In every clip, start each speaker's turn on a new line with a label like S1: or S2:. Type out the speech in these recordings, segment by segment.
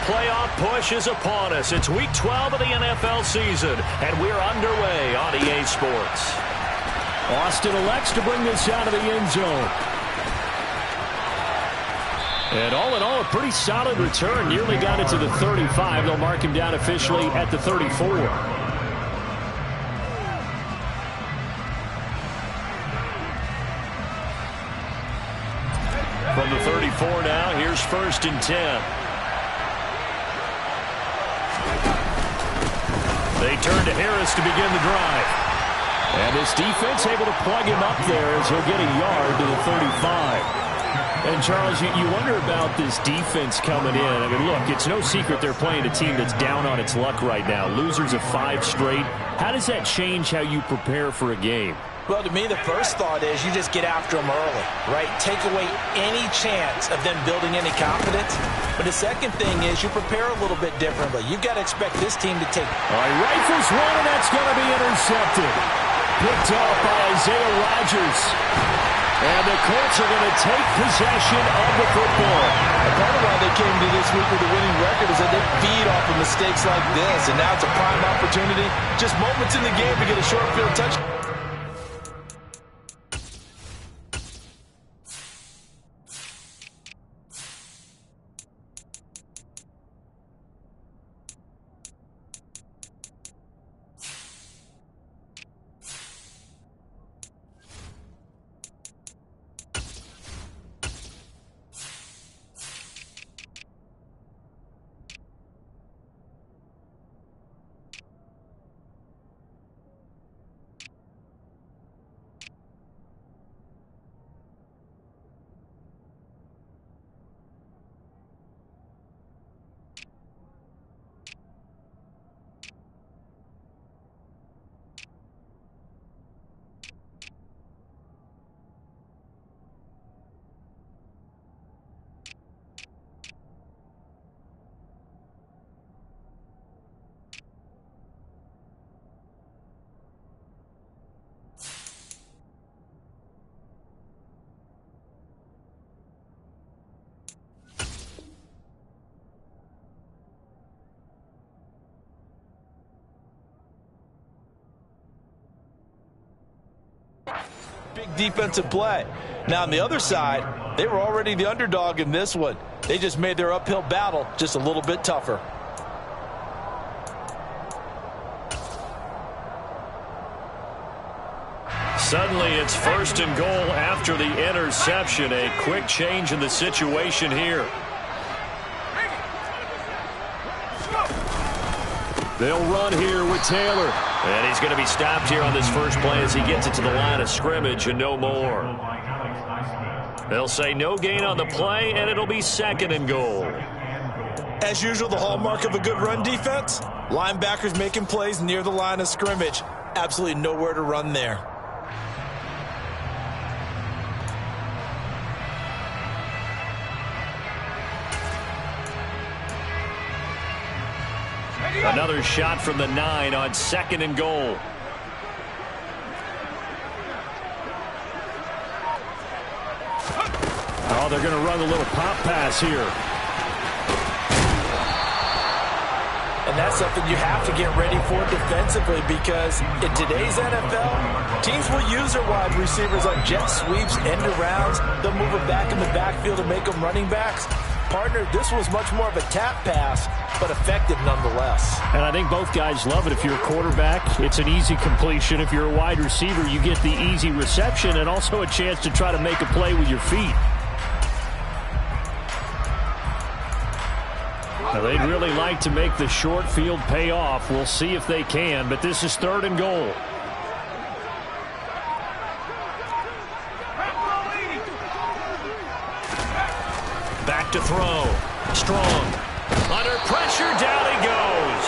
S1: playoff push is upon us. It's Week 12 of the NFL season, and we're underway on EA Sports.
S2: Austin elects to bring this out of the end zone. And all in all, a pretty solid return. Nearly got it to the 35. They'll mark him down officially at the 34.
S1: From the 34 now, here's 1st and 10. They turn to Harris to begin the drive.
S2: And this defense able to plug him up there as he'll get a yard to the 35. And, Charles, you wonder about this defense coming in. I mean, look, it's no secret they're playing a team that's down on its luck right now. Losers of 5 straight. How does that change how you prepare for a game?
S3: Well, to me, the first thought is you just get after them early, right? Take away any chance of them building any confidence. But the second thing is you prepare a little bit differently. You've got to expect this team to take.
S2: All right, rifles one, and that's going to be intercepted. Picked off by Isaiah Rodgers. And the Colts are going to take possession of the football.
S3: And part of why they came to this week with a winning record is that they feed off of mistakes like this. And now it's a prime opportunity, just moments in the game to get a short field touchdown. Big defensive play. Now on the other side, they were already the underdog in this one. They just made their uphill battle just a little bit tougher.
S1: Suddenly it's 1st and goal after the interception. A quick change in the situation here.
S2: They'll run here with Taylor.
S1: And he's going to be stopped here on this first play as he gets it to the line of scrimmage and no more. They'll say no gain on the play, and it'll be 2nd and goal.
S3: As usual, the hallmark of a good run defense, linebackers making plays near the line of scrimmage. Absolutely nowhere to run there.
S1: Another shot from the 9 on 2nd and goal.
S2: Oh, they're going to run a little pop pass here.
S3: And that's something you have to get ready for defensively because in today's NFL, teams will use their wide receivers on jet sweeps, end arounds. They'll move them back in the backfield and make them running backs. Partner, this was much more of a tap pass, but effective nonetheless.
S2: And I think both guys love it. If you're a quarterback, it's an easy completion. If you're a wide receiver, you get the easy reception and also a chance to try to make a play with your feet. Now, they'd really like to make the short field pay off. We'll see if they can, but this is 3rd and goal.
S1: Back to throw. Strong. Under pressure, down he goes.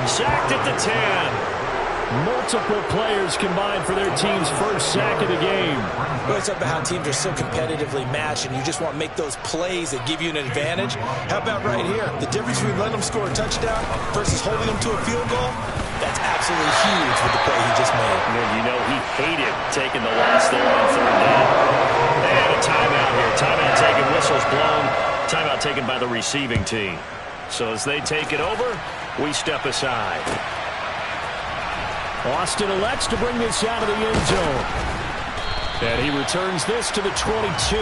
S1: Sacked at the 10.
S2: Multiple players combined for their team's first sack of the game.
S3: Well, it's about how teams are so competitively matched, and you just want to make those plays that give you an advantage. How about right here? The difference between letting them score a touchdown versus holding them to a field goal, that's absolutely huge with the play he just made.
S1: And you know he hated taking the loss there on 3rd down. They had a timeout here. Timeout taken, whistles blown. Timeout taken by the receiving team. So as they take it over, we step aside.
S2: Austin elects to bring this out of the end zone. And he returns this to the 22.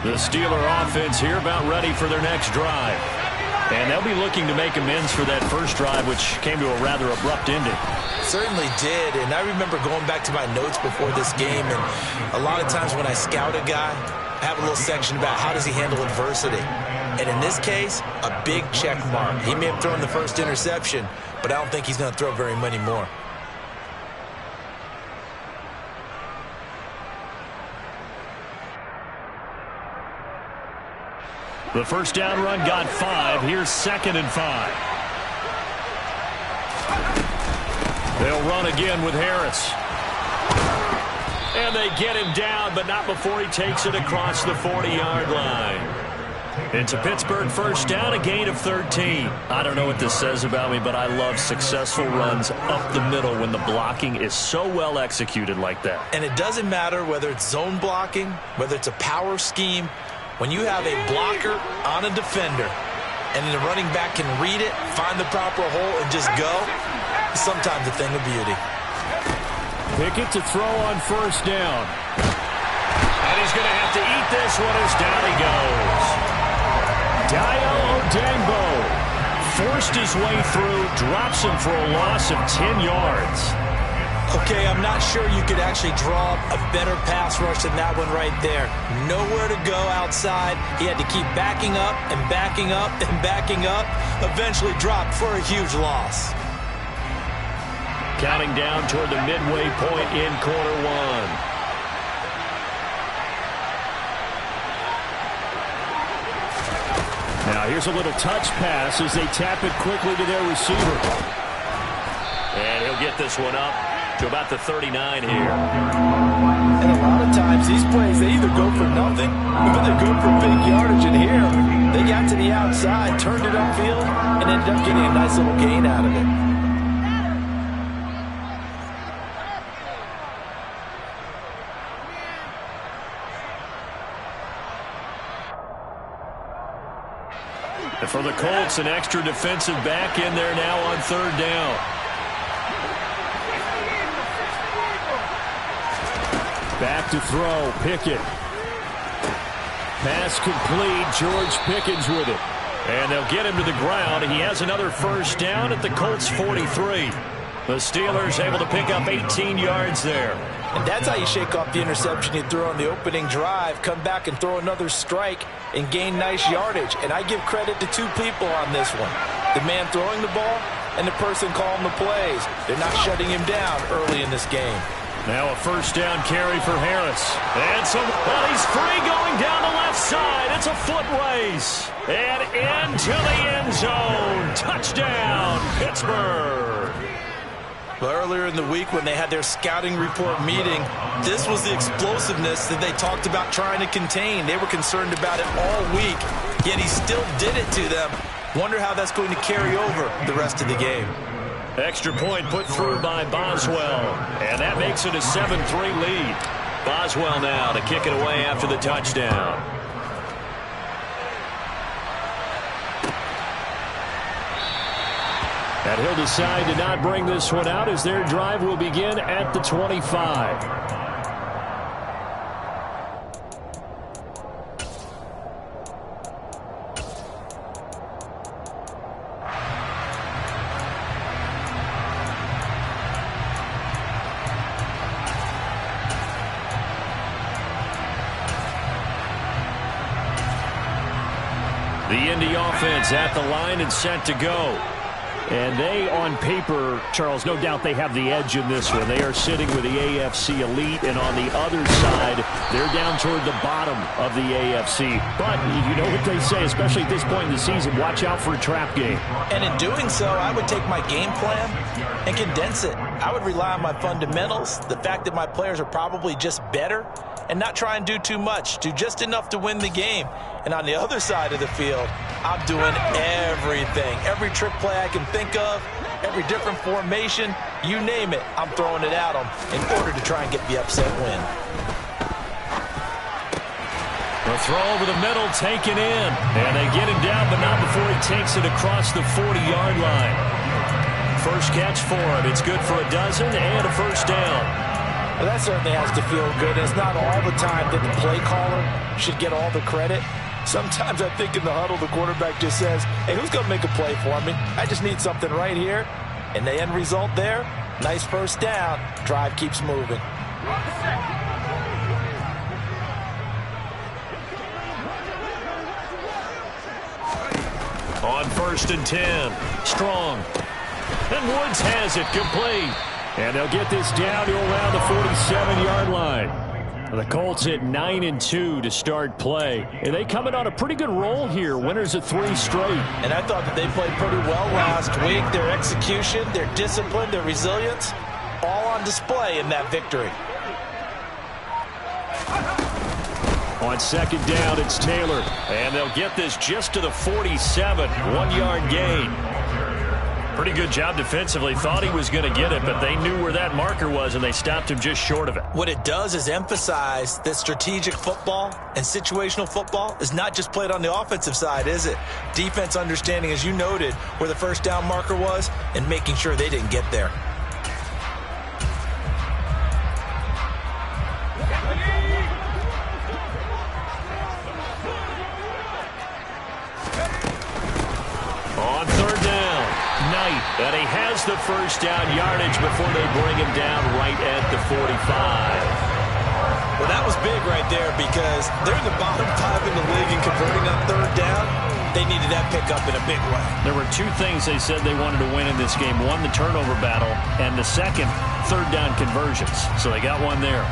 S1: The Steeler offense here about ready for their next drive. And they'll be looking to make amends for that first drive, which came to a rather abrupt ending.
S3: Certainly did, and I remember going back to my notes before this game, and a lot of times when I scout a guy, I have a little section about how does he handle adversity. And in this case, a big check mark. He may have thrown the first interception, but I don't think he's going to throw very many more.
S1: The first down run got 5. Here's 2nd and 5. They'll run again with Harris. And they get him down, but not before he takes it across the 40-yard line. It's a Pittsburgh first down, a gain of 13. I don't know what this says about me, but I love successful runs up the middle when the blocking is so well executed like that.
S3: And it doesn't matter whether it's zone blocking, whether it's a power scheme. When you have a blocker on a defender and the running back can read it, find the proper hole, and just go, sometimes a thing of beauty.
S2: Pickett to throw on first down.
S1: And he's going to have to eat this one as down he goes.
S2: Dio Odembo forced his way through, drops him for a loss of 10 yards.
S3: Okay, I'm not sure you could actually draw a better pass rush than that one right there. Nowhere to go outside. He had to keep backing up and backing up and backing up. Eventually dropped for a huge loss.
S1: Counting down toward the midway point in quarter one.
S2: Now here's a little touch pass as they tap it quickly to their receiver.
S1: And he'll get this one up to about the 39 here.
S3: And a lot of times these plays, they either go for nothing or they go for big yardage. And here, they got to the outside, turned it upfield, and ended up getting a nice little gain out of it.
S1: And for the Colts, an extra defensive back in there now on third down.
S2: Back to throw, Pickett. Pass complete, George Pickens with it.
S1: And they'll get him to the ground. He has another first down at the Colts 43. The Steelers able to pick up 18 yards there.
S3: And that's how you shake off the interception you threw on the opening drive, come back and throw another strike and gain nice yardage. And I give credit to two people on this one. The man throwing the ball and the person calling the plays. They're not shutting him down early in this game.
S1: Now a first down carry for Harris. And well, he's free going down the left side. It's a foot race. And into the end zone. Touchdown, Pittsburgh.
S3: Well, earlier in the week when they had their scouting report meeting, this was the explosiveness that they talked about trying to contain. They were concerned about it all week, yet he still did it to them. Wonder how that's going to carry over the rest of the game.
S1: Extra point put through by Boswell. And that makes it a 7-3 lead. Boswell now to kick it away after the touchdown.
S2: And he'll decide to not bring this one out as their drive will begin at the 25.
S1: The Indy offense at the line and set to go.
S2: And they, on paper, Charles, no doubt they have the edge in this one. They are sitting with the AFC elite, and on the other side, they're down toward the bottom of the AFC. But you know what they say, especially at this point in the season, watch out for a trap game.
S3: And in doing so, I would take my game plan and condense it. I would rely on my fundamentals, the fact that my players are probably just better, and not try and do too much, do just enough to win the game. And on the other side of the field, I'm doing everything. Every trick play I can think of, every different formation, you name it, I'm throwing it at them in order to try and get the upset win.
S1: The throw over the middle taken in. And they get him down, but not before he takes it across the 40-yard line. First catch for him. It's good for a dozen and a first down.
S3: Well, that certainly has to feel good. It's not all the time that the play caller should get all the credit. Sometimes I think in the huddle, the quarterback just says, hey, who's going to make a play for me? I just need something right here. And the end result there, nice first down. Drive keeps moving.
S1: On 1st and 10, Strong. And Woods has it complete. And they'll get this down to around the 47-yard line. The Colts at 9-2 to start play. And they come in on a pretty good roll here. Winners of 3 straight.
S3: And I thought that they played pretty well last week. Their execution, their discipline, their resilience, all on display in that victory.
S1: On 2nd down, it's Taylor. And they'll get this just to the 47. 1-yard gain. Pretty good job defensively. Thought he was going to get it, but they knew where that marker was, and they stopped him just short of it.
S3: What it does is emphasize that strategic football and situational football is not just played on the offensive side, is it? Defense understanding, as you noted, where the first down marker was and making sure they didn't get there.
S1: On 3rd down, Knight. And he has the first down yardage before they bring him down right at the 45.
S3: Well, that was big right there because they're in the bottom 5 in the league and converting on 3rd down. They needed that pickup in a big way.
S1: There were 2 things they said they wanted to win in this game. One, the turnover battle, and the second, 3rd down conversions. So they got one there.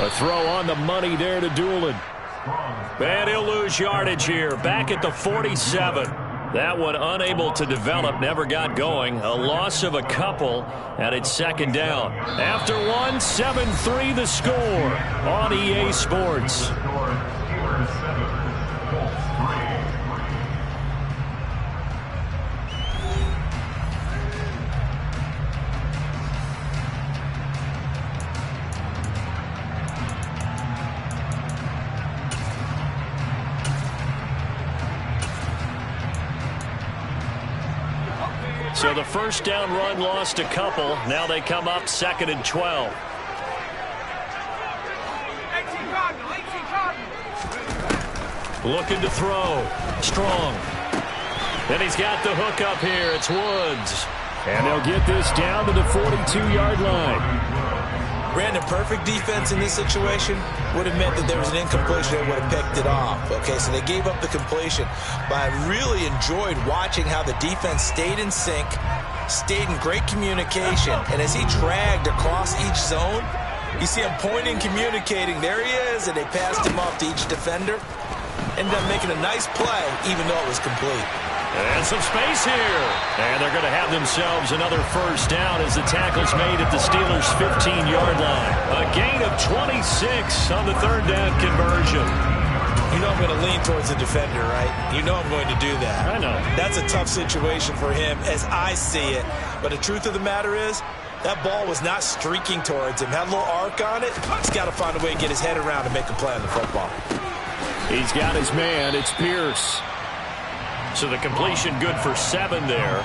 S1: A throw on the money there to Doolin. And he'll lose yardage here. Back at the 47. That one unable to develop, never got going. A loss of a couple, and it's 2nd down. After 1, 7-3 the score on EA Sports. So the first down run lost a couple. Now they come up 2nd and 12. Looking to throw. Strong. Then he's got the hook up here. It's Woods. And they'll get this down to the 42-yard line.
S3: Brandon, perfect defense in this situation would have meant that there was an incompletion that would have picked it off. Okay, so they gave up the completion. But I really enjoyed watching how the defense stayed in sync, stayed in great communication. And as he dragged across each zone, you see him pointing, communicating. There he is, and they passed him off to each defender. Ended up making a nice play, even though it was complete.
S1: And some space here. And they're going to have themselves another first down as the tackle's made at the Steelers' 15-yard line. A gain of 26 on the 3rd down conversion.
S3: You know I'm going to lean towards the defender, right? You know I'm going to do that.
S1: I know.
S3: That's a tough situation for him as I see it. But the truth of the matter is, that ball was not streaking towards him. Had a little arc on it. He's got to find a way to get his head around and make a play on the football.
S1: He's got his man. It's Pierce. So the completion good for 7 there,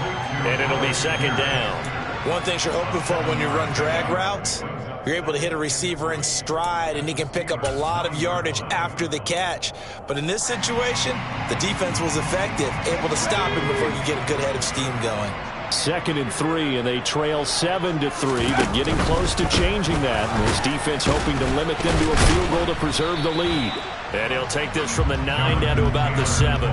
S1: and it'll be 2nd down.
S3: One thing you're hoping for when you run drag routes, you're able to hit a receiver in stride, and he can pick up a lot of yardage after the catch. But in this situation, the defense was effective, able to stop him before you get a good head of steam going.
S1: 2nd and 3, and they trail 7-3, but getting close to changing that. And this defense hoping to limit them to a field goal to preserve the lead. And he'll take this from the 9 down to about the 7.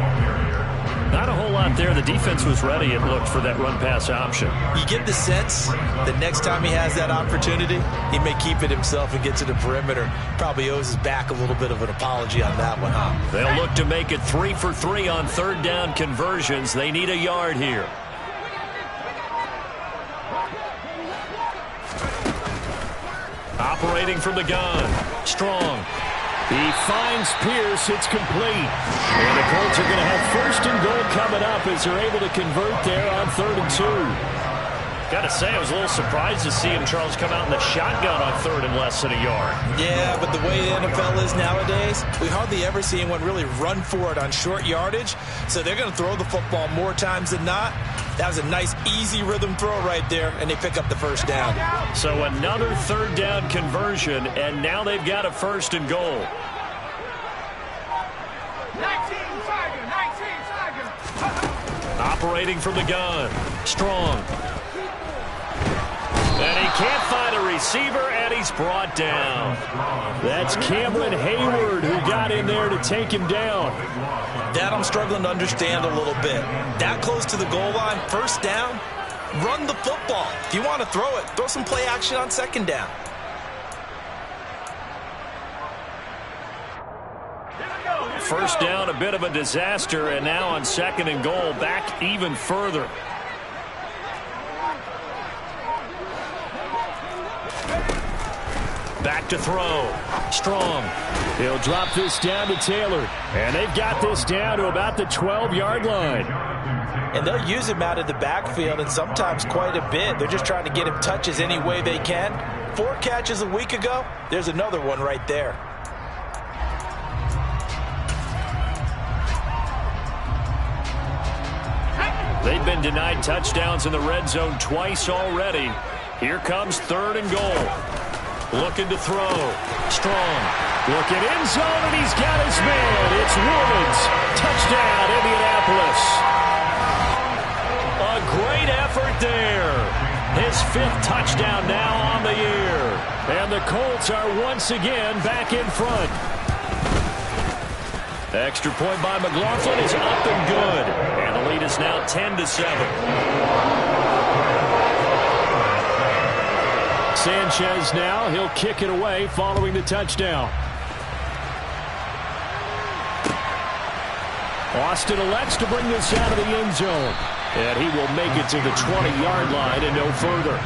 S1: Not a whole lot there. The defense was ready, it looked, for that run-pass option.
S3: You get the sense that next time he has that opportunity, he may keep it himself and get to the perimeter. Probably owes his back a little bit of an apology on that one, huh?
S1: They'll look to make it 3 for 3 on third down conversions. They need a yard here. Operating from the gun. Strong.
S2: He finds Pierce. It's complete. And the Colts are going to have first and goal coming up as they're able to convert there on 3rd and 2.
S1: Got to say, I was a little surprised to see him, Charles, come out in the shotgun on 3rd and less than a yard.
S3: Yeah, but the way the NFL is nowadays, we hardly ever see anyone really run for it on short yardage. So they're going to throw the football more times than not. That was a nice, easy rhythm throw right there, and they pick up the first down.
S1: So another 3rd down conversion, and now they've got a 1st and goal.
S4: 19 seconds.
S1: Operating from the gun. Strong. And he can't find a receiver, and he's brought down.
S2: That's Cameron Hayward who got in there to take him down.
S3: That I'm struggling to understand a little bit. That close to the goal line, first down, run the football. If you want to throw it, throw some play action on 2nd down.
S1: First down, a bit of a disaster, and now on 2nd and goal, back even further. Back to throw. Strong.
S2: He'll drop this down to Taylor. And they've got this down to about the 12-yard line.
S3: And they'll use him out of the backfield, and sometimes quite a bit. They're just trying to get him touches any way they can. 4 catches a week ago. There's another one right there.
S1: They've been denied touchdowns in the red zone twice already. Here comes 3rd and goal. Looking to throw. Strong. Looking end zone, and he's got his man. It's Woods. Touchdown, Indianapolis. A great effort there. His 5th touchdown now on the year. And the Colts are once again back in front. Extra point by McLaughlin is up and good. And the lead is now 10-7.
S2: Sanchez now, he'll kick it away following the touchdown. Austin elects to bring this out of the end zone. And he will make it to the 20-yard line and no further.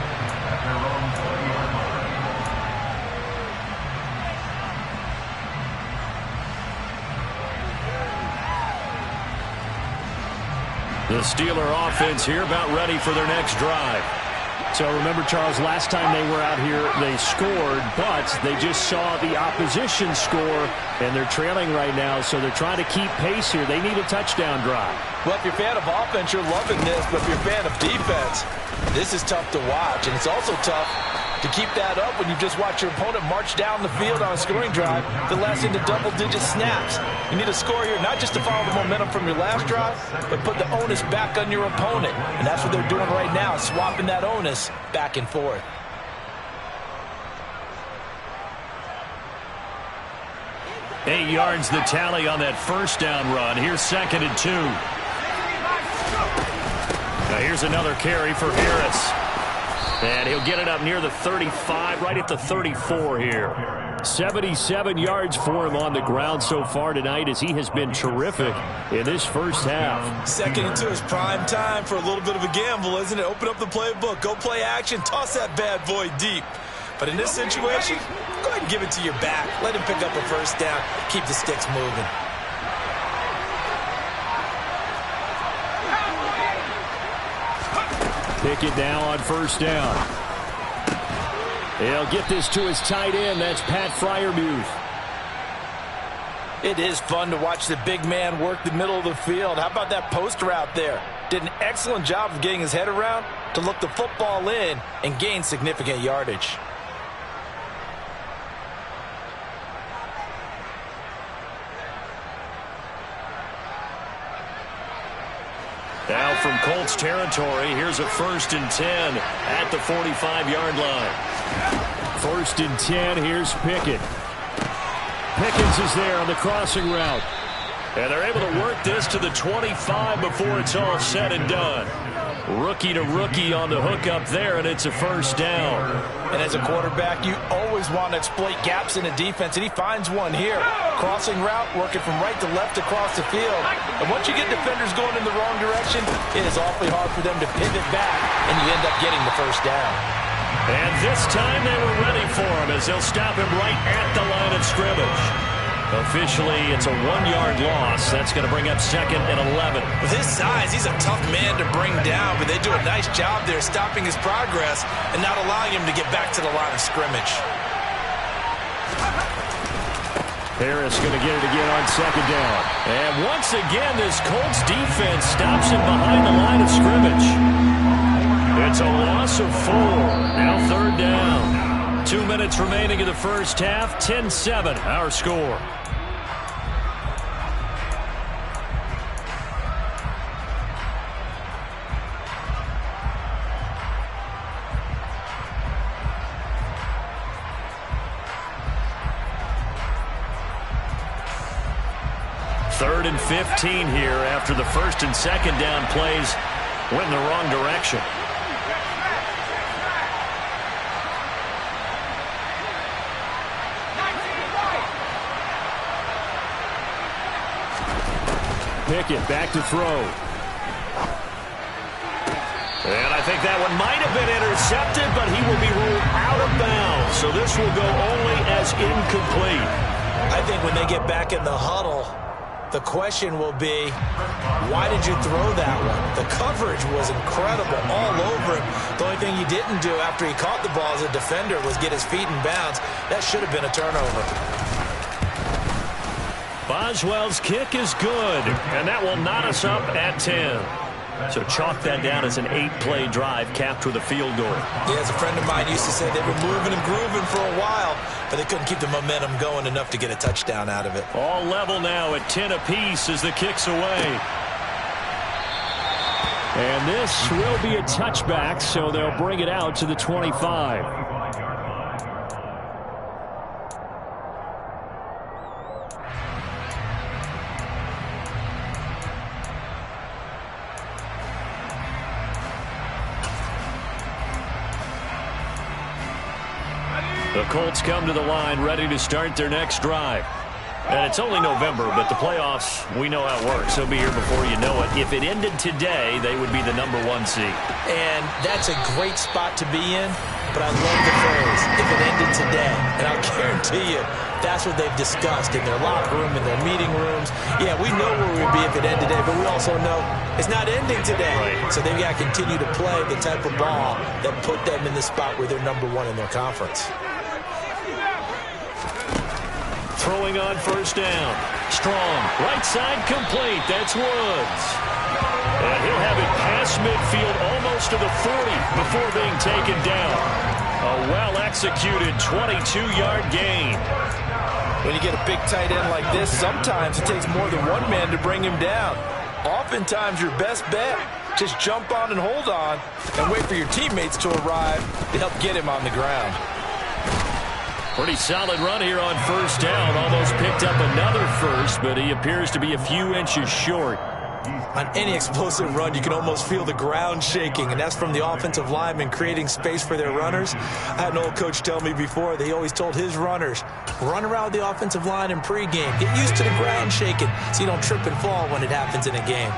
S1: The Steeler offense here about ready for their next drive.
S2: So remember, Charles, last time they were out here, they scored, but they just saw the opposition score, and they're trailing right now, so they're trying to keep pace here. They need a touchdown drive.
S3: Well, if you're a fan of offense, you're loving this, but if you're a fan of defense, this is tough to watch, and it's also tough to keep that up when you just watch your opponent march down the field on a scoring drive that lasts into double-digit snaps. You need a score here, not just to follow the momentum from your last drive, but put the onus back on your opponent. And that's what they're doing right now, swapping that onus back and forth.
S1: Eight yards the tally on that first down run. Here's 2nd and 2. Now here's another carry for Harris. And he'll get it up near the 35, right at the 34 here.
S2: 77 yards for him on the ground so far tonight as he has been terrific in this first half.
S3: 2nd and 2 is prime time for a little bit of a gamble, isn't it? Open up the playbook, go play action, toss that bad boy deep. But in this situation, go ahead and give it to your back. Let him pick up a first down, keep the sticks moving.
S2: Pickett now on first down. He'll get this to his tight end. That's Pat Freiermuth.
S3: It is fun to watch the big man work the middle of the field. How about that post route there? Did an excellent job of getting his head around to look the football in and gain significant yardage.
S1: Now from Colts territory, here's a 1st and 10 at the 45-yard line.
S2: 1st and 10, here's Pickett. Pickens is there on the crossing route.
S1: And they're able to work this to the 25 before it's all said and done. Rookie to rookie on the hookup there, and it's a first down.
S3: And as a quarterback, you always want to exploit gaps in the defense, and he finds one here. Crossing route, working from right to left across the field. And once you get defenders going in the wrong direction, it is awfully hard for them to pivot back, and you end up getting the first down.
S1: And this time they were ready for him as they'll stop him right at the line of scrimmage. Officially, it's a 1-yard loss. That's going to bring up 2nd and 11.
S3: With his size, he's a tough man to bring down, but they do a nice job there stopping his progress and not allowing him to get back to the line of scrimmage.
S2: Harris going to get it again on 2nd down.
S1: And once again, this Colts defense stops him behind the line of scrimmage. It's a loss of 4. Now 3rd down. 2 minutes remaining in the first half. 10-7, our score. Third and 15 here after the 1st and 2nd down plays went in the wrong direction.
S2: Pickett back to throw.
S1: And I think that one might have been intercepted, but he will be ruled out of bounds. So this will go only as incomplete.
S3: I think when they get back in the huddle, the question will be, why did you throw that one? The coverage was incredible all over him. The only thing he didn't do after he caught the ball as a defender was get his feet in bounds. That should have been a turnover.
S1: Boswell's kick is good, and that will knot us up at 10. So chalk that down as an 8-play drive capped with a field goal.
S3: Yeah, as a friend of mine used to say, they were moving and grooving for a while, but they couldn't keep the momentum going enough to get a touchdown out of it.
S1: All level now at 10 apiece as the kick's away.
S2: And this will be a touchback, so they'll bring it out to the 25.
S1: The Colts come to the line ready to start their next drive. And it's only November, but the playoffs, we know how it works. They'll be here before you know it. If it ended today, they would be the #1 seed.
S3: And that's a great spot to be in, but I love the phrase, if it ended today. And I'll guarantee you, that's what they've discussed in their locker room, in their meeting rooms. Yeah, we know where we'd be if it ended today, but we also know it's not ending today.
S1: Right.
S3: So they've got to continue to play the type of ball that put them in the spot where they're #1 in their conference.
S1: Throwing on 1st down. Strong. Right side complete. That's Woods. And he'll have it past midfield almost to the 40 before being taken down. A well-executed 22-yard gain.
S3: When you get a big tight end like this, sometimes it takes more than one man to bring him down. Oftentimes, your best bet, just jump on and hold on and wait for your teammates to arrive to help get him on the ground.
S1: Pretty solid run here on 1st down. Almost picked up another first, but he appears to be a few inches short.
S3: On any explosive run, you can almost feel the ground shaking, and that's from the offensive linemen creating space for their runners. I had an old coach tell me before that he always told his runners, run around the offensive line in pregame. Get used to the ground shaking so you don't trip and fall when it happens in a game.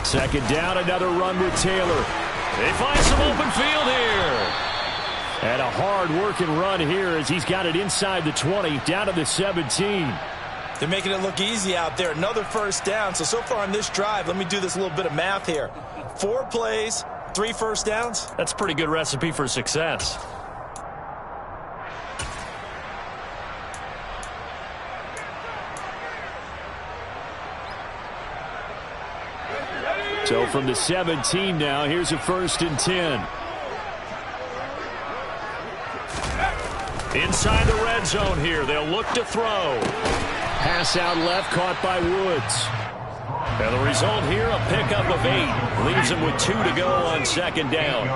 S2: Second down, another run with Taylor.
S1: They find some open field here.
S2: And a hard-working run here as he's got it inside the 20, down to the 17.
S3: They're making it look easy out there. Another 1st down. So far on this drive, let me do this little bit of math here. 4 plays, 3 first downs.
S1: That's a pretty good recipe for success.
S2: So from the 17 now, here's a 1st and 10.
S1: Inside the red zone here, they'll look to throw.
S2: Pass out left, caught by Woods.
S1: And the result here, a pickup of 8. Leaves them with 2 to go on 2nd down.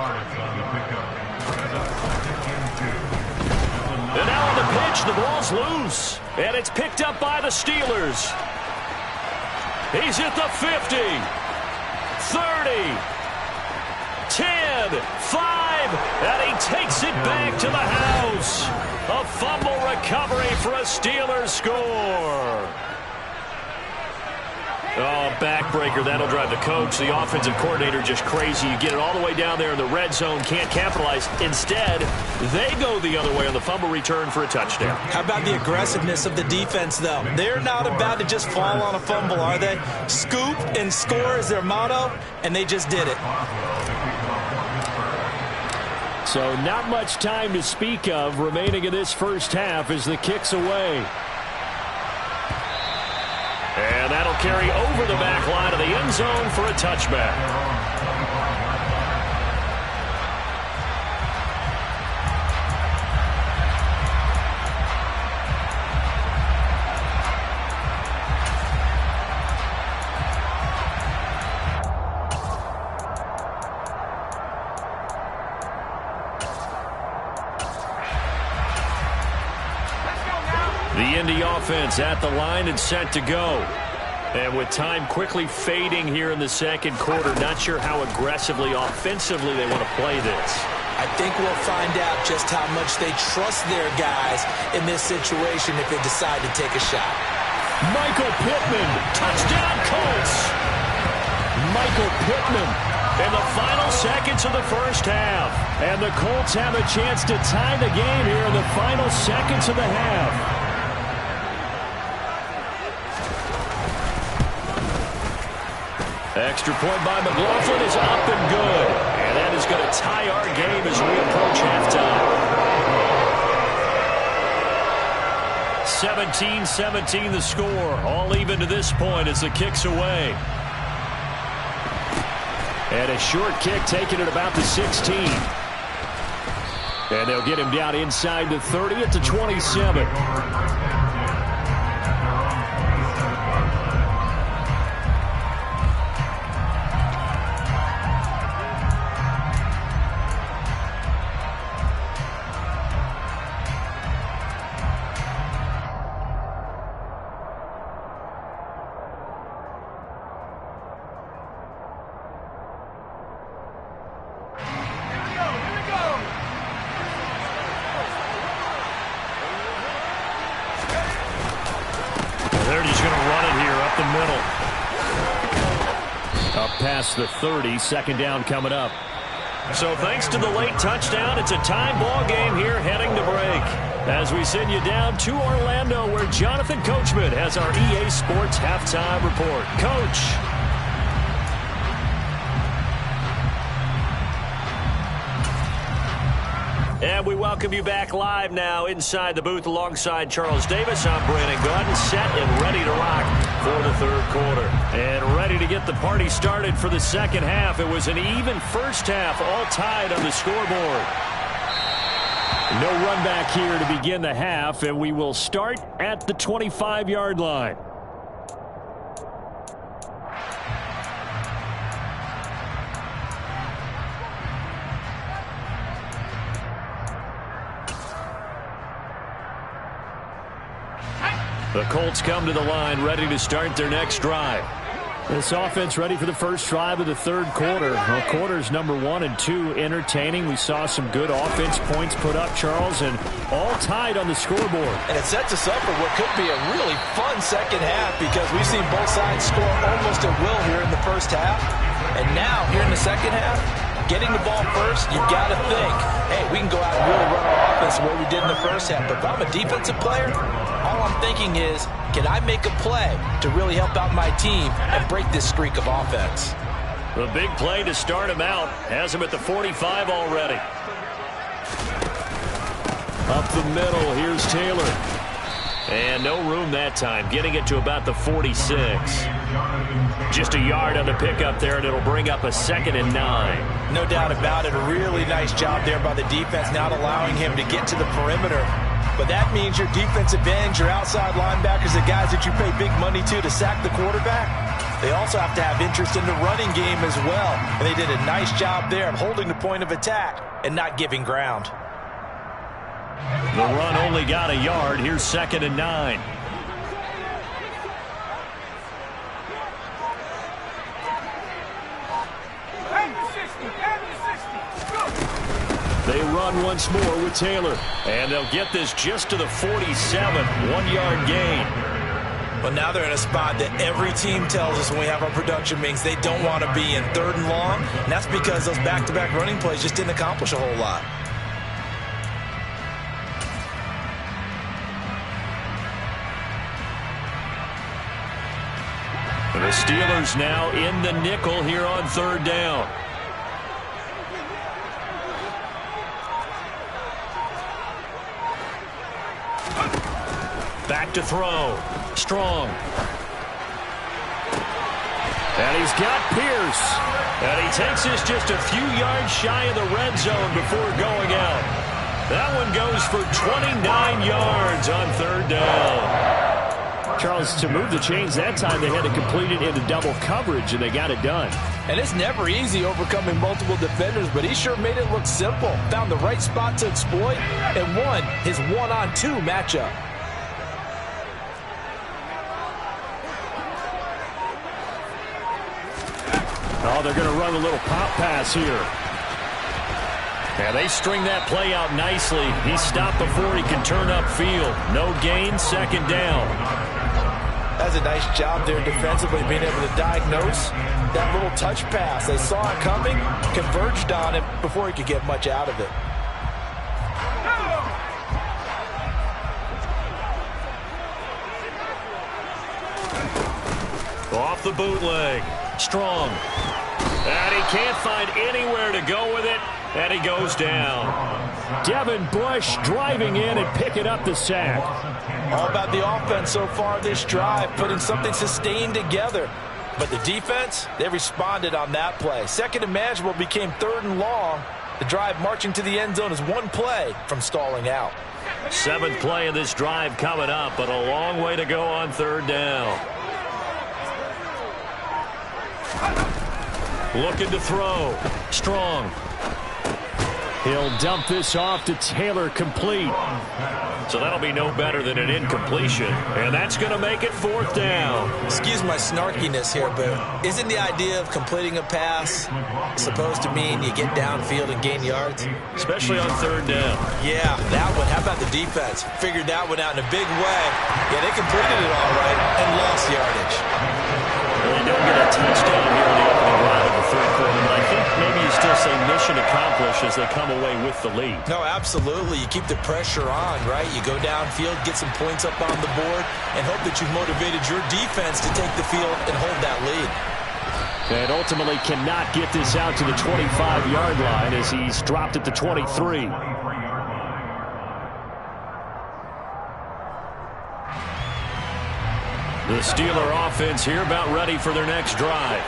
S1: And now on the pitch, the ball's loose. And it's picked up by the Steelers. He's at the 50, 30, 10, 5, and he takes it back to the house. A fumble recovery for a Steelers score. Oh, backbreaker. That'll drive the coach, the offensive coordinator, just crazy. You get it all the way down there in the red zone, can't capitalize. Instead, they go the other way on the fumble return for a touchdown.
S3: How about the aggressiveness of the defense, though? They're not about to just fall on a fumble, are they? Scoop and score is their motto, and they just did it.
S2: So not much time to speak of remaining in this first half as the kick's away.
S1: And that'll carry over the back line of the end zone for a touchback. The Indy offense at the line and set to go. And with time quickly fading here in the second quarter, not sure how aggressively, offensively they want to play this.
S3: I think we'll find out just how much they trust their guys in this situation if they decide to take a shot.
S2: Michael Pittman, touchdown Colts. Michael Pittman in the final seconds of the first half. And the Colts have a chance to tie the game here in the final seconds of the half.
S1: Extra point by McLaughlin is up and good. And that is going to tie our game as we approach halftime. 17-17 the score. All even to this point as the kick's away.
S2: And a short kick taken at about the 16. And they'll get him down inside the 30 at the 27. Past the 30, second down coming up.
S1: So thanks to the late touchdown, it's a tie ball game here heading to break. As we send you down to Orlando where Jonathan Coachman has our EA Sports halftime report. Coach. And we welcome you back live now inside the booth alongside Charles Davis. I'm Brandon Gaudin, set and ready to rock for the third quarter. And ready to get the party started for the second half. It was an even first half, all tied on the scoreboard.
S2: No run back here to begin the half, and we will start at the 25-yard line.
S1: The Colts come to the line ready to start their next drive.
S2: This offense ready for the first drive of the third quarter. Well, quarters number 1 and 2 entertaining. We saw some good offense points put up, Charles, and all tied on the scoreboard.
S3: And it sets us up for what could be a really fun second half because we've seen both sides score almost at will here in the first half. And now, here in the second half, getting the ball first, you've got to think, hey, we can go out and really run our offense the way we did in the first half. But if I'm a defensive player, all I'm thinking is, can I make a play to really help out my team and break this streak of offense?
S1: The big play to start him out has him at the 45 already.
S2: Up the middle, here's Taylor.
S1: And no room that time, getting it to about the 46. Just a yard on the pickup there, and it'll bring up a 2nd and 9.
S3: No doubt about it. A really nice job there by the defense, not allowing him to get to the perimeter. But that means your defensive ends, your outside linebackers, the guys that you pay big money to sack the quarterback, they also have to have interest in the running game as well. And they did a nice job there of holding the point of attack and not giving ground.
S1: The run only got a yard. Here's 2nd and 9. They run once more with Taylor. And they'll get this just to the 47. 1-yard gain.
S3: Well, now they're in a spot that every team tells us when we have our production meetings they don't want to be in, 3rd and long. And that's because those back-to-back running plays just didn't accomplish a whole lot.
S1: And the Steelers now in the nickel here on 3rd down. Back to throw. Strong. And he's got Pierce. And he takes this just a few yards shy of the red zone before going out. That one goes for 29 yards on 3rd down.
S2: Charles, to move the chains that time, they had to complete it into double coverage, and they got it done.
S3: And it's never easy overcoming multiple defenders, but he sure made it look simple. Found the right spot to exploit and won his 1-on-2 matchup.
S2: Oh, they're going to run a little pop pass here.
S1: Yeah, they string that play out nicely. He's stopped before he can turn upfield. No gain, 2nd down.
S3: That's a nice job there defensively, being able to diagnose that little touch pass. They saw it coming, converged on it before he could get much out of it.
S1: Off the bootleg. Strong. And he can't find anywhere to go with it, and he goes down.
S2: Devin Bush driving in and picking up the sack.
S3: All about the offense so far this drive, putting something sustained together. But the defense, they responded on that play. 2nd and manageable became 3rd and long. The drive marching to the end zone is one play from stalling out.
S1: 7th play of this drive coming up, but a long way to go on 3rd down. Looking to throw. Strong.
S2: He'll dump this off to Taylor, complete.
S1: So that'll be no better than an incompletion. And that's going to make it 4th down.
S3: Excuse my snarkiness here, but isn't the idea of completing a pass supposed to mean you get downfield and gain yards?
S1: Especially on 3rd down.
S3: Yeah, that one. How about the defense? Figured that one out in a big way. Yeah, they completed it all right and lost yardage.
S1: Well, they don't get a touchdown here in the opening drive of the 3rd quarter, but I think maybe you still say mission accomplished as they come away with the lead.
S3: No, absolutely. You keep the pressure on, right? You go downfield, get some points up on the board, and hope that you've motivated your defense to take the field and hold that lead.
S2: And ultimately cannot get this out to the 25-yard line as he's dropped at the 23.
S1: The Steeler offense here about ready for their next drive.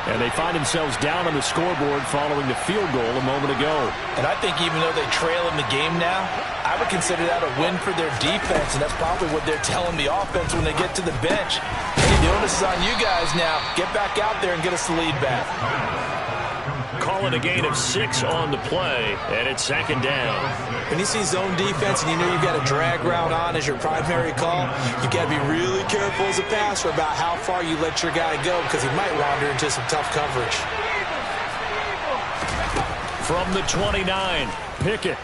S2: And they find themselves down on the scoreboard following the field goal a moment ago.
S3: And I think even though they trail in the game now, I would consider that a win for their defense, and that's probably what they're telling the offense when they get to the bench. Hey, the onus is on you guys now. Get back out there and get us the lead back.
S1: Calling a gain of 6 on the play, and it's 2nd down.
S3: When you see zone defense and you know you've got a drag route on as your primary call, you've got to be really careful as a passer about how far you let your guy go because he might wander into some tough coverage.
S1: From the 29, Pickett.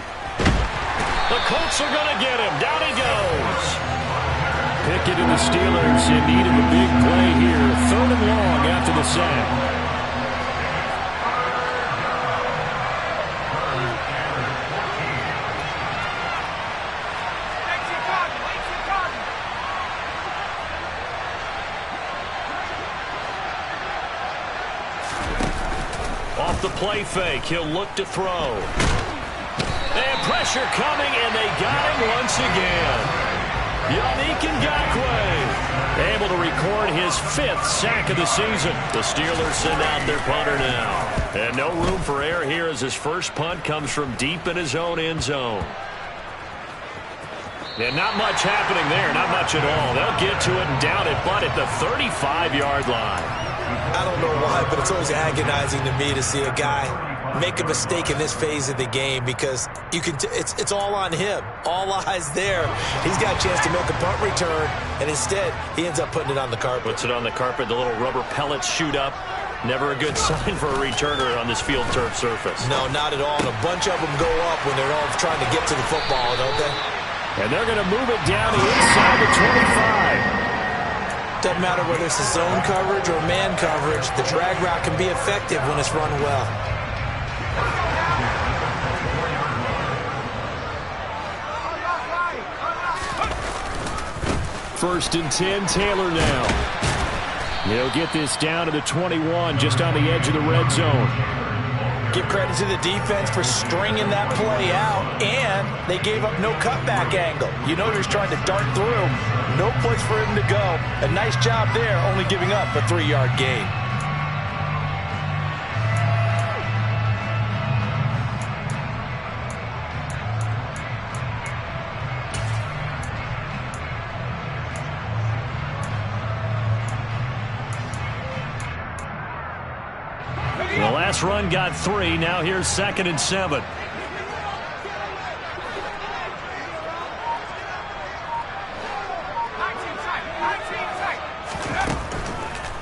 S1: The Colts are going to get him. Down he goes.
S2: Pickett and the Steelers in need of a big play here. 3rd and long after the sack.
S1: Off the play fake, he'll look to throw. And pressure coming, and they got him once again. Yannick Ngakoue able to record his 5th sack of the season. The Steelers send out their punter now. And no room for error here as his first punt comes from deep in his own end zone. And not much happening there, not much at all. They'll get to it and down it, but at the 35-yard line.
S3: I don't know why, but it's always agonizing to me to see a guy make a mistake in this phase of the game because it's all on him. All eyes there. He's got a chance to make a punt return, and instead he ends up putting it on the carpet.
S1: Puts it on the carpet. The little rubber pellets shoot up. Never a good sign for a returner on this field turf surface.
S3: No, not at all. And a bunch of them go up when they're all trying to get to the football, don't they?
S2: And they're going to move it down the inside the 25.
S3: Doesn't matter whether it's a zone coverage or man coverage. The drag route can be effective when it's run well.
S2: First and 10, Taylor now. He'll get this down to the 21, just on the edge of the red zone.
S3: Give credit to the defense for stringing that play out, and they gave up no cutback angle. You know he was trying to dart through. No place for him to go. A nice job there, only giving up a 3-yard gain.
S1: The last run got 3. Now here's 2nd and 7.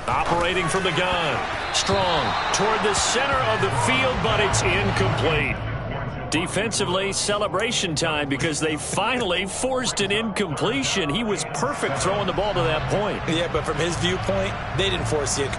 S1: Operating from the gun. Strong toward the center of the field, but it's incomplete. Defensively, celebration time because they finally forced an incompletion. He was perfect throwing the ball to that point.
S3: Yeah, but from his viewpoint, they didn't force the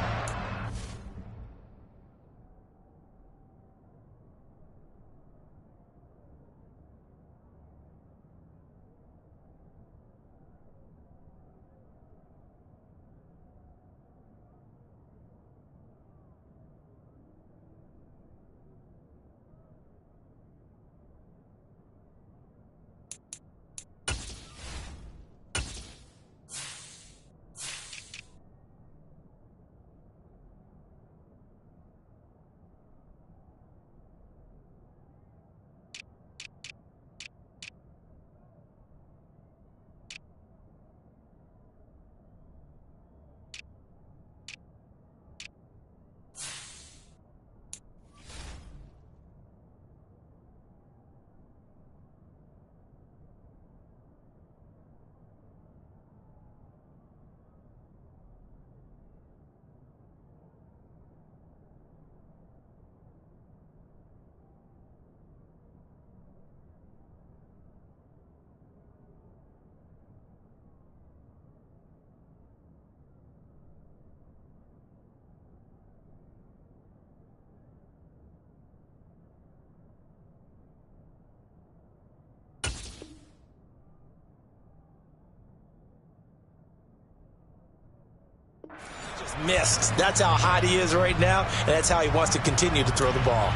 S3: missed. That's how hot he is right now, and that's how he wants to continue to throw the ball.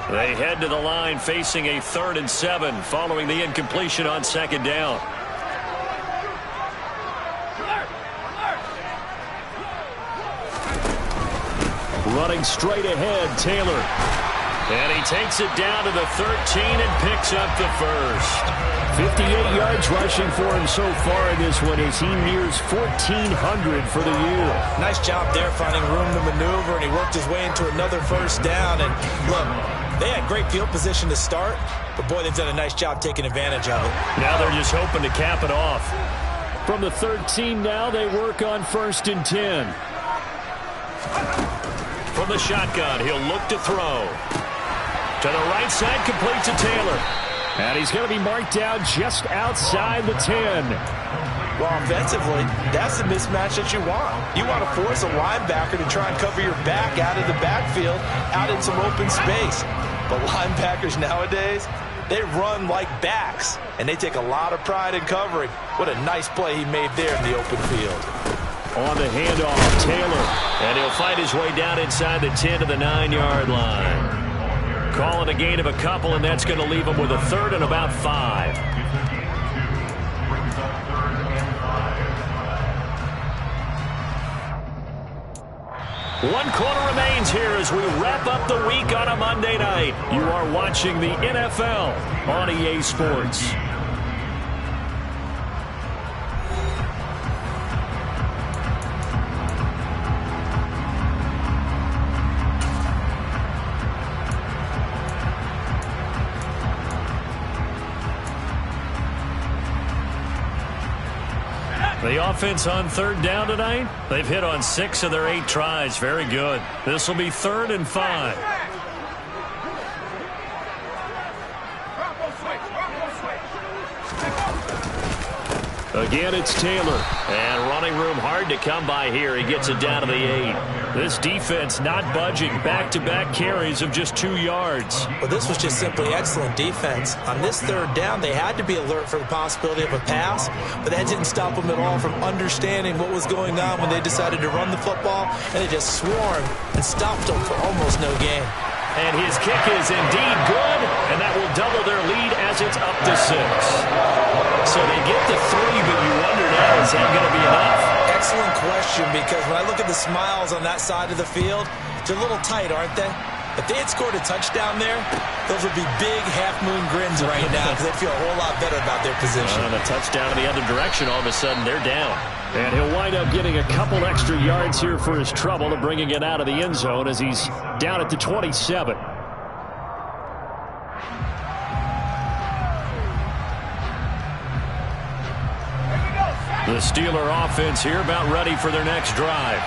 S1: They head to the line facing a 3rd and 7 following the incompletion on 2nd down.
S2: Running straight ahead, Taylor.
S1: And he takes it down to the 13 and picks up the first.
S2: 58 yards rushing for him so far in this one as he nears 1,400 for the year.
S3: Nice job there finding room to maneuver, and he worked his way into another first down. And look, they had great field position to start, but boy, they've done a nice job taking advantage of it.
S1: Now they're just hoping to cap it off.
S2: From the 13 now, they work on 1st and 10.
S1: From the shotgun, he'll look to throw. To the right side, complete to Taylor.
S2: And he's going to be marked down just outside the 10.
S3: Well, offensively, that's the mismatch that you want. You want to force a linebacker to try and cover your back out of the backfield, out in some open space. But linebackers nowadays, they run like backs, and they take a lot of pride in covering. What a nice play he made there in the open field.
S2: On the handoff, Taylor.
S1: And he'll fight his way down inside the 10 to the 9-yard line. Call it a gain of a couple, and that's going to leave him with a 3rd and about 5. One quarter remains here as we wrap up the week on a Monday night. You are watching the NFL on EA Sports. The offense on third down tonight, they've hit on 6 of their 8 tries. Very good. This will be 3rd and 5.
S2: Again, it's Taylor.
S1: And running room hard to come by here. He gets it down to the 8. This defense not budging. Back-to-back carries of just 2 yards.
S3: Well, this was just simply excellent defense. On this 3rd down, they had to be alert for the possibility of a pass, but that didn't stop them at all from understanding what was going on when they decided to run the football, and they just swarmed and stopped them for almost no gain.
S1: And his kick is indeed good, and that will double their lead as it's up to 6. So they get to 3, but you wonder now, is that going to be enough?
S3: Excellent question, because when I look at the smiles on that side of the field, they're a little tight, aren't they? If they had scored a touchdown there, those would be big half-moon grins right now because they feel a whole lot better about their position.
S1: And a touchdown in the other direction, all of a sudden they're down.
S2: And he'll wind up getting a couple extra yards here for his trouble and bringing it out of the end zone as he's down at the 27.
S1: The Steeler offense here about ready for their next drive.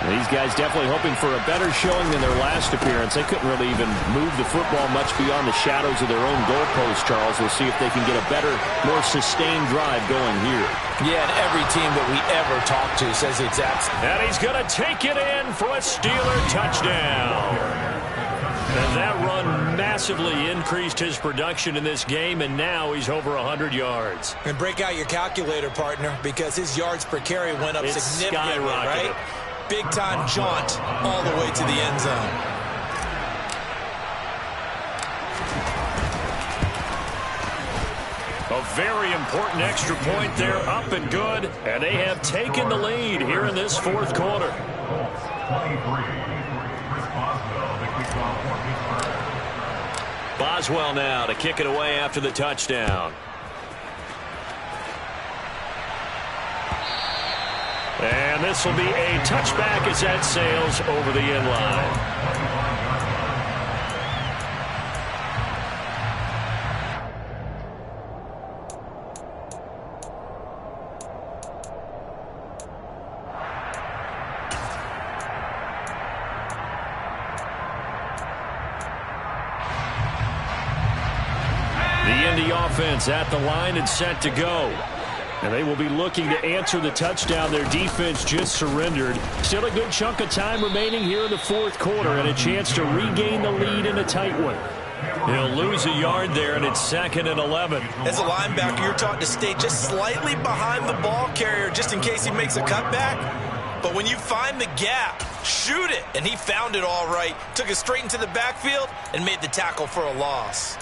S2: These guys definitely hoping for a better showing than their last appearance. They couldn't really even move the football much beyond the shadows of their own goalpost, Charles. We'll see if they can get a better, more sustained drive going here.
S3: Yeah, and every team that we ever talk to says the exact same.
S1: And he's going to take it in for a Steeler touchdown. And that run massively increased his production in this game, and now he's over 100 yards.
S3: And break out your calculator, partner, because his yards per carry went up significantly, right? Big-time jaunt all the way to the end zone.
S1: A very important extra point there, up and good, and they have taken the lead here in this 4th quarter. Boswell now to kick it away after the touchdown. And this will be a touchback as that sails over the end line. The Indy offense at the line and set to go. And they will be looking to answer the touchdown their defense just surrendered. Still a good chunk of time remaining here in the 4th quarter and a chance to regain the lead in a tight one. He'll lose a yard there, and it's 2nd and 11.
S3: As a linebacker, you're taught to stay just slightly behind the ball carrier just in case he makes a cutback. But when you find the gap, shoot it. And he found it all right. Took it straight into the backfield and made the tackle for a loss.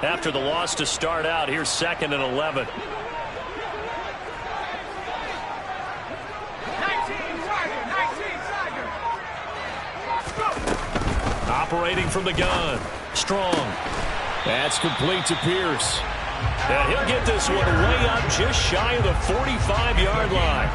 S1: After the loss to start out, here's 2nd and 11. Operating from the gun. Strong.
S2: That's complete to Pierce.
S1: And he'll get this one way up just shy of the 45-yard line.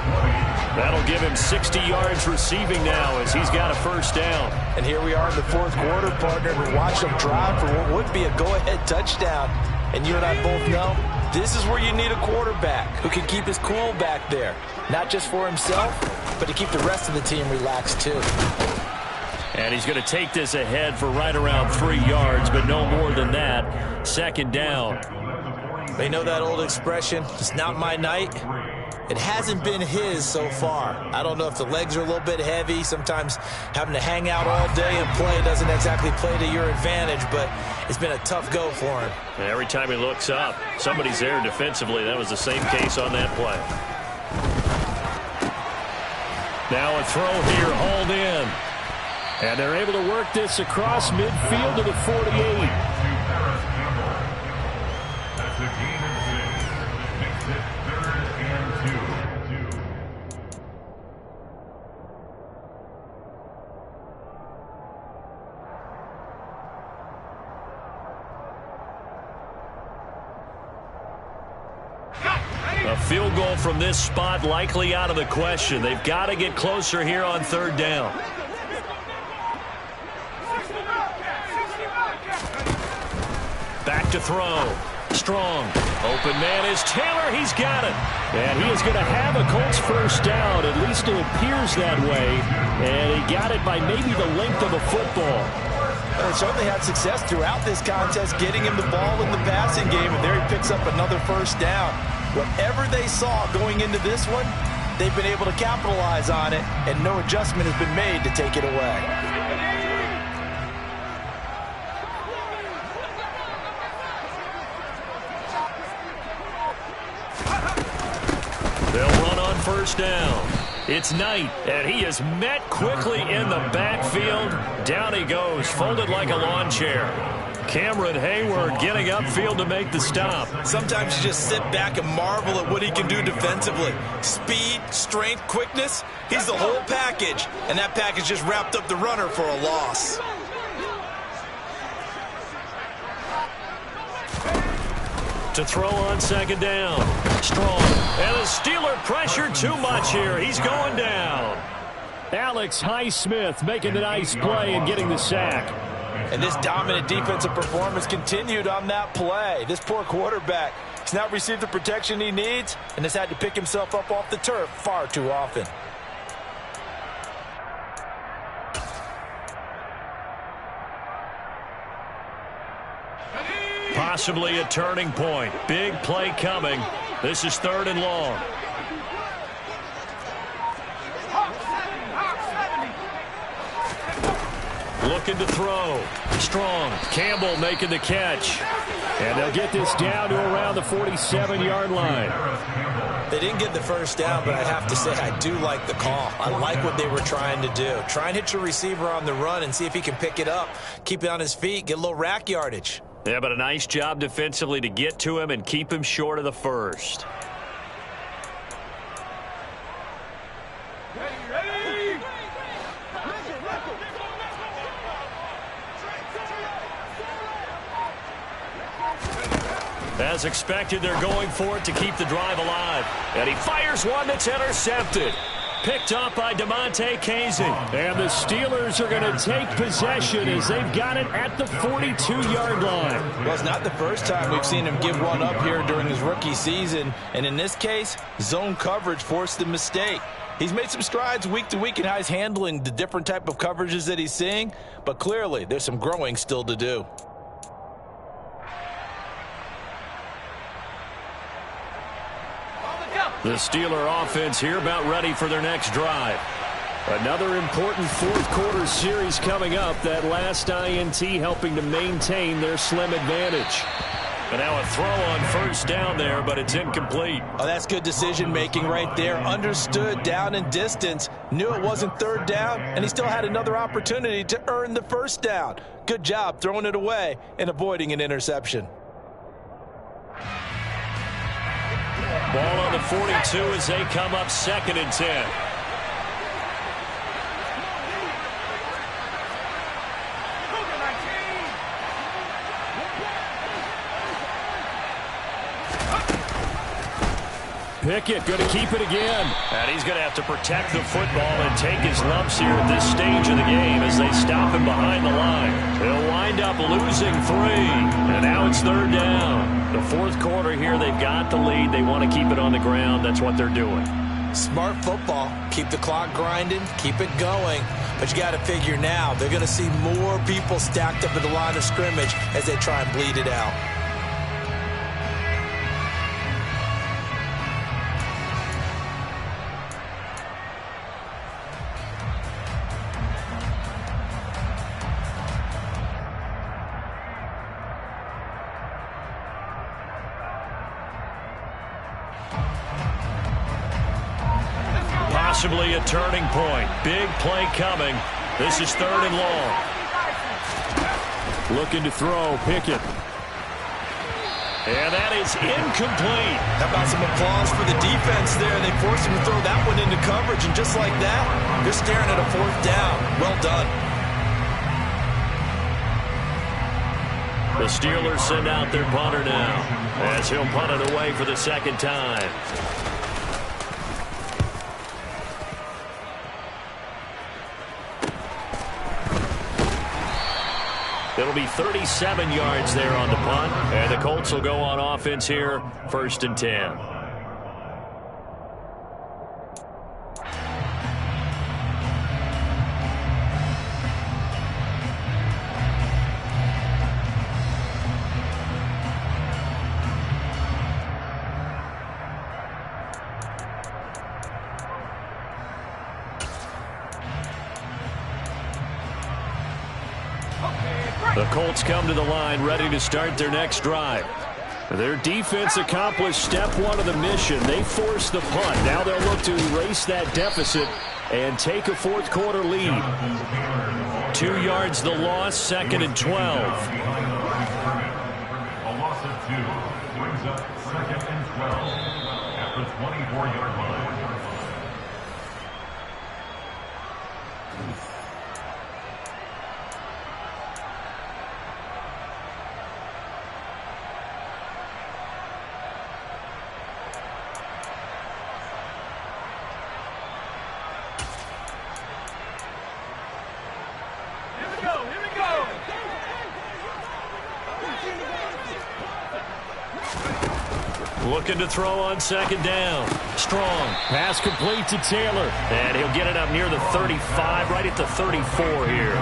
S1: That'll give him 60 yards receiving now as he's got a 1st down.
S3: And here we are in the 4th quarter, partner. We watch them drive for what would be a go-ahead touchdown. And you and I both know this is where you need a quarterback who can keep his cool back there. Not just for himself, but to keep the rest of the team relaxed too.
S1: And he's going to take this ahead for right around 3 yards, but no more than that. 2nd down.
S3: They know that old expression, it's not my night. It hasn't been his so far. I don't know if the legs are a little bit heavy. Sometimes having to hang out all day and play doesn't exactly play to your advantage, but it's been a tough go for him.
S1: Every time he looks up, somebody's there defensively. That was the same case on that play. Now a throw here, hauled in. And they're able to work this across midfield to the 48. A field goal from this spot likely out of the question. They've got to get closer here on 3rd down. Back to throw. Strong. Open man is Taylor. He's got it.
S2: And he is going to have a Colts first down. At least it appears that way. And he got it by maybe the length of a football.
S3: They certainly had success throughout this contest getting him the ball in the passing game, and there he picks up another first down. Whatever they saw going into this one, they've been able to capitalize on it, and no adjustment has been made to take it away.
S1: They'll run on first down. It's Knight, and he is met quickly in the backfield. Down he goes, folded like a lawn chair. Cameron Hayward getting upfield to make the stop.
S3: Sometimes you just sit back and marvel at what he can do defensively. Speed, strength, quickness, he's the whole package. And that package just wrapped up the runner for a loss.
S1: To throw on second down. Strong. And the Steeler pressure too much here. He's going down.
S2: Alex Highsmith making the nice play and getting the sack.
S3: And this dominant defensive performance continued on that play. This poor quarterback has not received the protection he needs and has had to pick himself up off the turf far too often.
S1: Possibly a turning point. Big play coming. This is 3rd and long. Looking to throw. Strong. Campbell making the catch.
S2: And they'll get this down to around the 47-yard line.
S3: They didn't get the first down, but I have to say I do like the call. I like what they were trying to do. Try and hit your receiver on the run and see if he can pick it up. Keep it on his feet. Get a little rack yardage.
S1: Yeah, but a nice job defensively to get to him and keep him short of the first. As expected, they're going for it to keep the drive alive. And he fires one that's intercepted. Picked up by DeMonte Casey.
S2: And the Steelers are going to take possession as they've got it at the 42-yard line.
S3: Well, it's not the first time we've seen him give one up here during his rookie season. And in this case, zone coverage forced the mistake. He's made some strides week to week in how he's handling the different type of coverages that he's seeing. But clearly, there's some growing still to do.
S1: The Steeler offense here about ready for their next drive.
S2: Another important fourth-quarter series coming up. That last INT helping to maintain their slim advantage.
S1: And now a throw on first down there, but it's incomplete.
S3: Oh, that's good decision-making right there. Understood down and distance. Knew it wasn't third down, and he still had another opportunity to earn the first down. Good job throwing it away and avoiding an interception.
S1: Ball on the 42 as they come up 2nd and 10.
S2: Pickett going to keep it again.
S1: And he's going to have to protect the football and take his lumps here at this stage of the game as they stop him behind the line. He'll wind up losing 3. And now it's 3rd down. The fourth quarter here, they've got the lead. They want to keep it on the ground. That's what they're doing.
S3: Smart football. Keep the clock grinding. Keep it going. But you got to figure now they're going to see more people stacked up at the line of scrimmage as they try and bleed it out.
S1: Possibly a turning point. Big play coming. This is 3rd and long.
S2: Looking to throw. Pickett.
S1: And that is incomplete.
S3: How about some applause for the defense there? They forced him to throw that one into coverage, and just like that, they're staring at a 4th down. Well done.
S1: The Steelers send out their punter now as he'll punt it away for the 2nd time. It'll be 37 yards there on the punt, and the Colts will go on offense here, 1st and 10. The Colts come to the line ready to start their next drive. Their defense accomplished step 1 of the mission. They forced the punt. Now they'll look to erase that deficit and take a 4th quarter lead. 2 yards the loss, 2nd and 12.
S4: A loss of 2 brings up 2nd and 12 at the 24-yard line.
S1: Looking to throw on 2nd down. Strong.
S2: Pass complete to Taylor.
S1: And he'll get it up near the 35, right at the 34 here.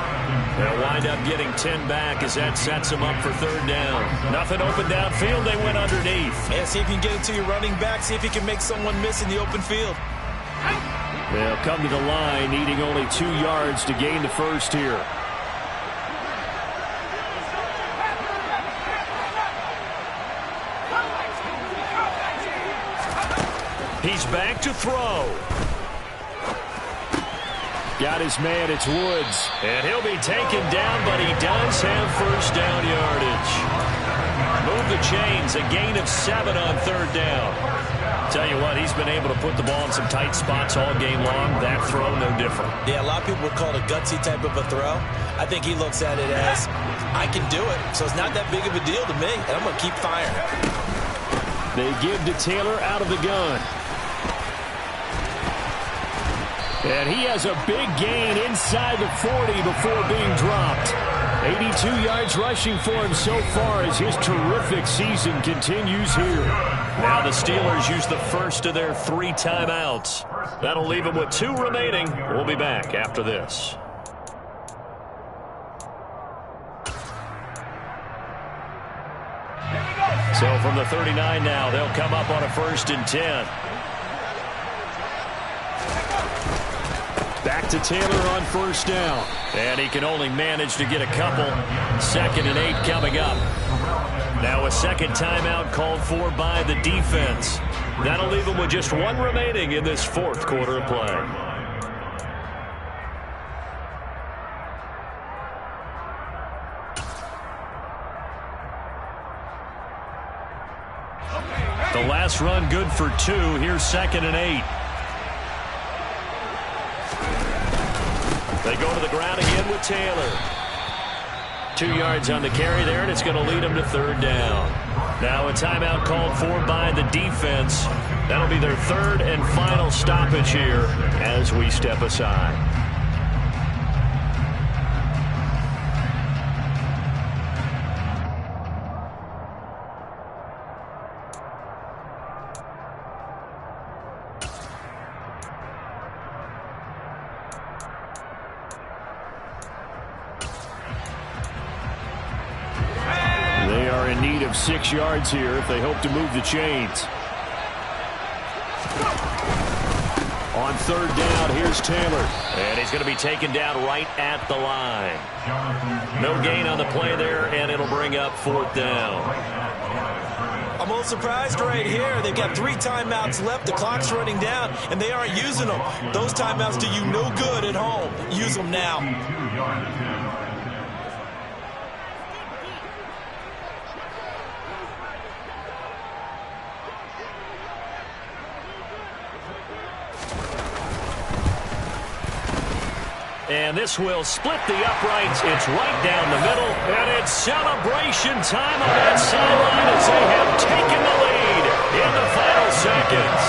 S1: They'll wind up getting 10 back as that sets them up for 3rd down. Nothing open downfield. They went underneath.
S3: Yeah, see if you can get it to your running back. See if you can make someone miss in the open field.
S2: They'll come to the line, needing only 2 yards to gain the 1st here.
S1: He's back to throw.
S2: Got his man, it's Woods.
S1: And he'll be taken down, but he does have 1st down yardage. Move the chains, a gain of 7 on 3rd down. Tell you what, he's been able to put the ball in some tight spots all game long. That throw, no different.
S3: Yeah, a lot of people would call it a gutsy type of a throw. I think he looks at it as, I can do it, so it's not that big of a deal to me, and I'm going to keep firing.
S2: They give to Taylor out of the gun. And he has a big gain inside the 40 before being dropped. 82 yards rushing for him so far as his terrific season continues here.
S1: Now the Steelers use the first of their 3 timeouts. That'll leave them with 2 remaining. We'll be back after this. So from the 39 now, they'll come up on a 1st and 10.
S2: Back to Taylor on 1st down.
S1: And he can only manage to get a couple. 2nd and 8 coming up. Now a 2nd timeout called for by the defense. That'll leave them with just 1 remaining in this 4th quarter of play. The last run good for 2. Here's 2nd and 8. They go to the ground again with Taylor. 2 yards on the carry there, and it's going to lead them to 3rd down. Now a timeout called for by the defense. That'll be their 3rd and final stoppage here as we step aside.
S2: In need of 6 yards here if they hope to move the chains. On 3rd down, here's Taylor.
S1: And he's going to be taken down right at the line. No gain on the play there, and it'll bring up 4th down.
S3: I'm a little surprised right here. They've got 3 timeouts left. The clock's running down, and they aren't using them. Those timeouts do you no good at home. Use them now.
S1: And this will split the uprights. It's right down the middle. And it's celebration time on that sideline as they have taken the lead in the final seconds.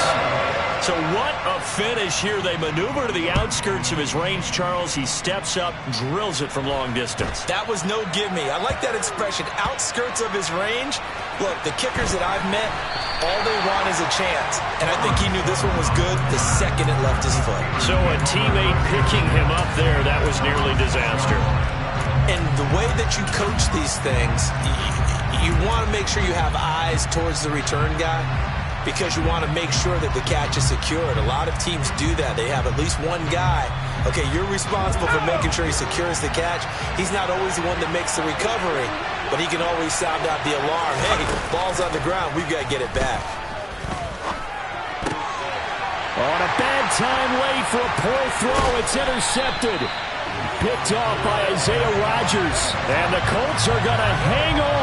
S1: So what a finish here. They maneuver to the outskirts of his range, Charles. He steps up, drills it from long distance.
S3: That was no gimme. I like that expression, outskirts of his range. Look, the kickers that I've met, all they want is a chance. And I think he knew this one was good the second it left his foot.
S1: So a teammate picking him up there, that was nearly disaster.
S3: And the way that you coach these things, you want to make sure you have eyes towards the return guy, because you want to make sure that the catch is secured. A lot of teams do that. They have at least one guy. Okay, you're responsible for making sure he secures the catch. He's not always the one that makes the recovery, but he can always sound out the alarm. Hey, ball's on the ground. We've got to get it back.
S2: On a bad time late for a poor throw. It's intercepted. Picked off by Isaiah Rodgers. And the Colts are going to hang on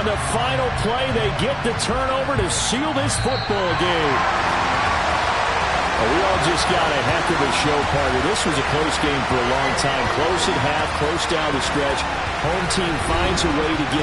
S2: the final play. They get the turnover to seal this football game. Well, we all just got a heck of a show, Parker. This was a close game for a long time. Close at half, close down the stretch. Home team finds a way to get it.